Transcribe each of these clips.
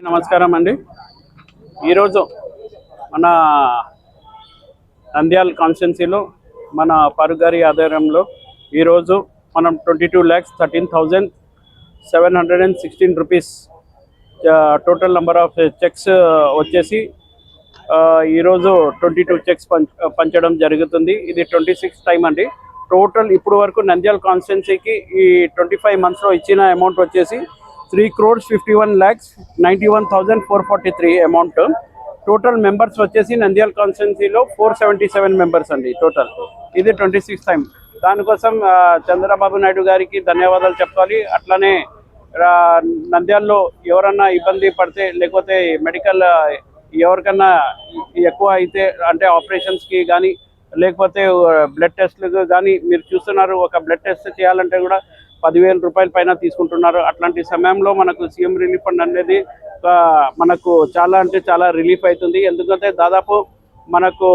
నమస్కారం అండి. ఈరోజు మన నంద్యాల కాన్స్టిట్యున్సీలో మన ఫారూక్ గారి ఆధ్వర్యంలో ఈరోజు మనం 22,13,716 rupees total number of checks వచ్చేసి ఈరోజు 22 చెక్స్ పంచడం జరుగుతుంది. ఇది 26th టైం అండి. టోటల్ ఇప్పుడు వరకు నంద్యాల కాన్స్టిట్యున్సీకి ఈ 25 మంత్స్లో ఇచ్చిన అమౌంట్ వచ్చేసి 3,51,91,443 అమౌంట్. టోటల్ మెంబర్స్ వచ్చేసి నంద్యాల కాన్స్టిట్యున్సీలో 477 మెంబర్స్ అండి టోటల్. ఇది 26th టైం. దానికోసం చంద్రబాబు నాయుడు గారికి ధన్యవాదాలు చెప్పాలి. అట్లనే నంద్యాలలో ఎవరన్నా ఇబ్బంది పడితే లేకపోతే మెడికల్ ఎవరికన్నా ఎక్కువ అయితే అంటే ఆపరేషన్స్కి కానీ లేకపోతే బ్లడ్ టెస్ట్లకు కానీ మీరు చూస్తున్నారు, ఒక బ్లడ్ టెస్ట్ చేయాలంటే కూడా 10,000 రూపాయల పైన తీసుకుంటున్నారు. అట్లాంటి సమయంలో మనకు సీఎం రిలీఫ్ ఫండ్ అనేది మనకు చాలా అంటే చాలా రిలీఫ్ అవుతుంది. ఎందుకంటే దాదాపు మనకు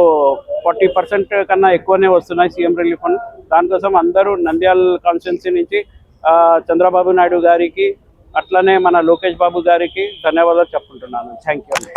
40% కన్నా ఎక్కువనే వస్తున్నాయి సీఎం రిలీఫ్ ఫండ్. దానికోసం అందరూ నంద్యాల కాన్స్టిట్యున్సీ నుంచి చంద్రబాబు నాయుడు గారికి అట్లనే మన లోకేష్ బాబు గారికి ధన్యవాదాలు చెప్పుకుంటున్నాను. థ్యాంక్ యూ అండి.